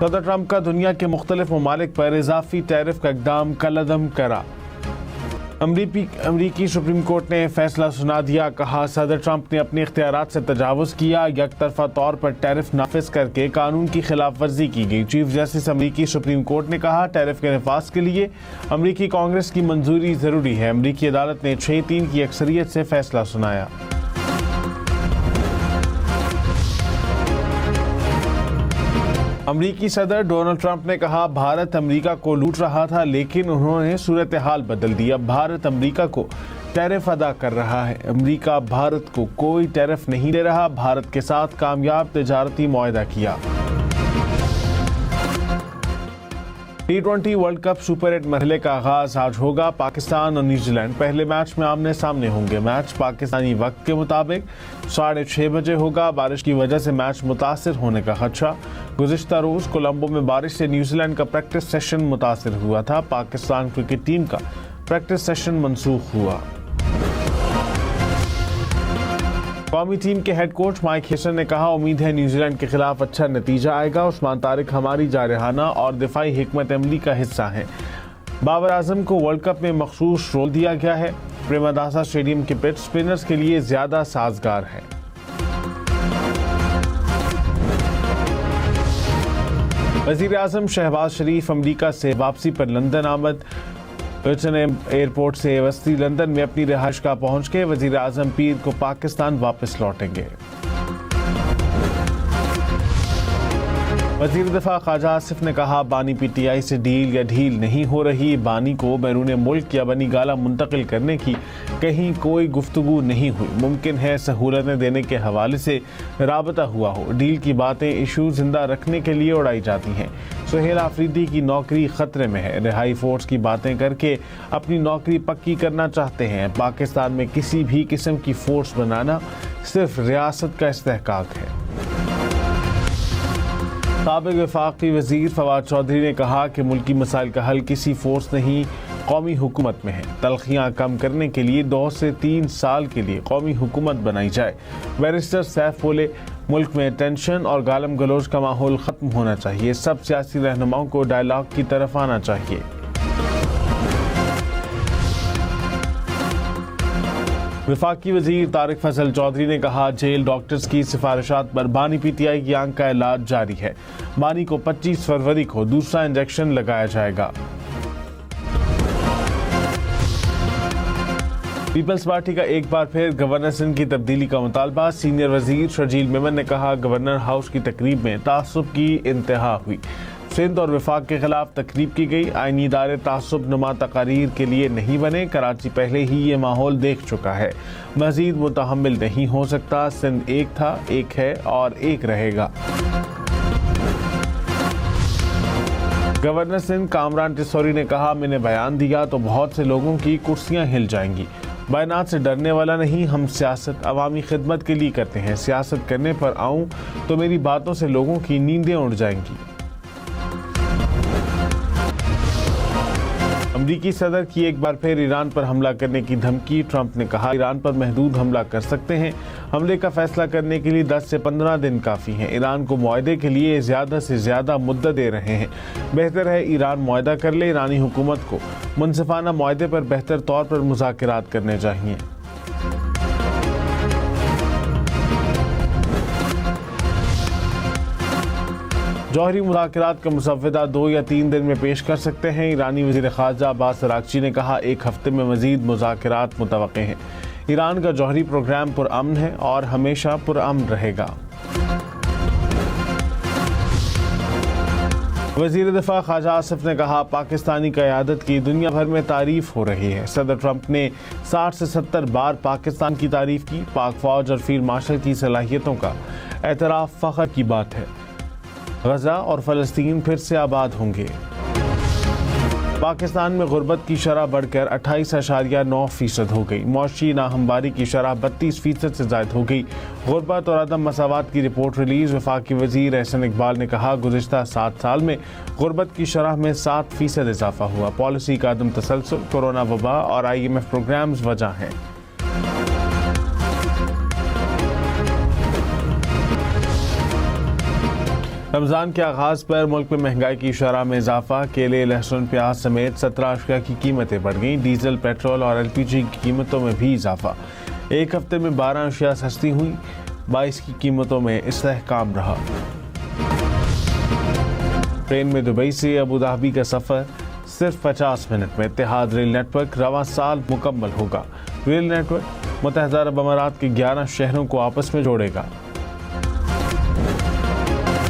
صدر ٹرمپ کا دنیا کے مختلف ممالک پر اضافی ٹیرف کا اقدام کالعدم کرا۔ امریکی سپریم کورٹ نے فیصلہ سنا دیا، کہا صدر ٹرمپ نے اپنے اختیارات سے تجاوز کیا، یک طرفہ طور پر ٹیرف نافذ کر کے قانون کی خلاف ورزی کی گئی۔ چیف جسٹس امریکی سپریم کورٹ نے کہا ٹیرف کے نفاذ کے لیے امریکی کانگریس کی منظوری ضروری ہے۔ امریکی عدالت نے 6-3 کی اکثریت سے فیصلہ سنایا۔ امریکی صدر ڈونلڈ ٹرمپ نے کہا بھارت امریکہ کو لوٹ رہا تھا لیکن انہوں نے صورتحال بدل دی، اب بھارت امریکہ کو ٹیرف ادا کر رہا ہے۔ امریکہ بھارت کو کوئی ٹیرف نہیں دے رہا، بھارت کے ساتھ کامیاب تجارتی معاہدہ کیا۔ T20 ورلڈ کپ سپر 8 مرحلے کا آغاز آج ہوگا۔ پاکستان اور نیوزی لینڈ پہلے میچ میں آمنے سامنے ہوں گے۔ میچ پاکستانی وقت کے مطابق 6:30 بجے ہوگا۔ بارش کی وجہ سے میچ متاثر ہونے کا خدشہ۔ گزشتہ روز کولمبو میں بارش سے نیوزی لینڈ کا پریکٹس سیشن متاثر ہوا تھا۔ پاکستان کرکٹ ٹیم کا پریکٹس سیشن منسوخ ہوا۔ قومی ٹیم کے ہیڈ کوچ مائک ہیسن نے کہا امید ہے نیوزی لینڈ کے خلاف اچھا نتیجہ آئے گا۔ عثمان طارق ہماری جارحانہ اور دفاعی حکمت عملی کا حصہ ہیں۔ بابر اعظم کو ورلڈ کپ میں مخصوص رول دیا گیا ہے۔ پریماداسا اسٹیڈیم کی پچ اسپنرز کے لیے زیادہ سازگار ہے۔ وزیر اعظم شہباز شریف امریکہ سے واپسی پر لندن آمد۔ ایئرپورٹ سے وسطی لندن میں اپنی رہائش گاہ پہنچ گئے۔ وزیر اعظم پیر کو پاکستان واپس لوٹیں گے۔ وزیر دفاع خواجہ آصف نے کہا بانی پی ٹی آئی سے ڈیل یا ڈھیل نہیں ہو رہی، بانی کو بیرون ملک یا بنی گالہ منتقل کرنے کی کہیں کوئی گفتگو نہیں ہوئی، ممکن ہے سہولتیں دینے کے حوالے سے رابطہ ہوا ہو، ڈیل کی باتیں ایشو زندہ رکھنے کے لیے اڑائی جاتی ہیں۔ سہیل آفریدی کی نوکری خطرے میں ہے، رہائی فورس کی باتیں کر کے اپنی نوکری پکی کرنا چاہتے ہیں۔ پاکستان میں کسی بھی قسم کی فورس بنانا صرف ریاست کا استحقاق ہے۔ سابق وفاقی وزیر فواد چودھری نے کہا کہ ملکی مسائل کا حل کسی فورس نہیں قومی حکومت میں ہے۔ تلخیاں کم کرنے کے لیے 2 سے 3 سال کے لیے قومی حکومت بنائی جائے۔ بیرسٹر سیف بولے ملک میں ٹینشن اور گالم گلوچ کا ماحول ختم ہونا چاہیے، سب سیاسی رہنماؤں کو ڈائیلاگ کی طرف آنا چاہیے۔ وفاقی وزیر طارق فضل چودھری نے کہا جیل ڈاکٹرز کی سفارشات پر بانی پی ٹی آئی کی آنکھ کا علاج جاری ہے، بانی کو 25 فروری کو دوسرا انجیکشن لگایا جائے گا۔ پیپلز پارٹی کا ایک بار پھر گورنر سندھ کی تبدیلی کا مطالبہ۔ سینئر وزیر شرجیل میمن نے کہا گورنر ہاؤس کی تقریب میں تعصب کی انتہا ہوئی، سندھ اور وفاق کے خلاف تقریب کی گئی، آئینی ادارے تعصب نما تقاریر کے لیے نہیں بنے، کراچی پہلے ہی یہ ماحول دیکھ چکا ہے، مزید متحمل نہیں ہو سکتا، سندھ ایک تھا، ایک ہے اور ایک رہے گا۔ گورنر سندھ کامران ٹیسوری نے کہا میں نے بیان دیا تو بہت سے لوگوں کی کرسیاں ہل جائیں گی، بیانات سے ڈرنے والا نہیں، ہم سیاست عوامی خدمت کے لیے کرتے ہیں، سیاست کرنے پر آؤں تو میری باتوں سے لوگوں کی نیندیں اڑ جائیں گی۔ امریکی صدر کی ایک بار پھر ایران پر حملہ کرنے کی دھمکی۔ ٹرمپ نے کہا ایران پر محدود حملہ کر سکتے ہیں، حملے کا فیصلہ کرنے کے لیے 10 سے 15 دن کافی ہیں، ایران کو معاہدے کے لیے زیادہ سے زیادہ مدت دے رہے ہیں، بہتر ہے ایران معاہدہ کر لے، ایرانی حکومت کو منصفانہ معاہدے پر بہتر طور پر مذاکرات کرنے چاہیے۔ جوہری مذاکرات کا مسودہ 2 یا 3 دن میں پیش کر سکتے ہیں، ایرانی وزیر خارجہ عباس اراغچی نے کہا 1 ہفتے میں مزید مذاکرات متوقع ہیں، ایران کا جوہری پروگرام پرامن ہے اور ہمیشہ پرامن رہے گا۔ وزیر دفاع خواجہ آصف نے کہا پاکستانی قیادت کی دنیا بھر میں تعریف ہو رہی ہے، صدر ٹرمپ نے 60 سے 70 بار پاکستان کی تعریف کی، پاک فوج اور فیلڈ مارشل کی صلاحیتوں کا اعتراف فخر کی بات ہے، غزہ اور فلسطین پھر سے آباد ہوں گے۔ پاکستان میں غربت کی شرح بڑھ کر 28.9% ہو گئی، معاشی ناہمواری کی شرح 32% سے زائد ہو گئی، غربت اور عدم مساوات کی رپورٹ ریلیز۔ وفاقی وزیر احسن اقبال نے کہا گزشتہ 7 سال میں غربت کی شرح میں 7% اضافہ ہوا، پالیسی کا عدم تسلسل، کورونا وبا اور IMF پروگرامز وجہ ہیں۔ رمضان کے آغاز پر ملک میں مہنگائی کی شرح میں اضافہ، کیلے، لہسن، پیاز سمیت 17 اشیاء کی قیمتیں بڑھ گئیں۔ ڈیزل، پیٹرول اور LPG کی قیمتوں میں بھی اضافہ، ایک ہفتے میں 12 اشیاء سستی ہوئیں، 22 کی قیمتوں میں استحکام رہا۔ ٹرین میں دبئی سے ابوظہبی کا سفر صرف 50 منٹ میں۔ اتحاد ریل نیٹ ورک رواں سال مکمل ہوگا۔ ریل نیٹ ورک متحدہ عرب امارات کے 11 شہروں کو آپس میں جوڑے گا۔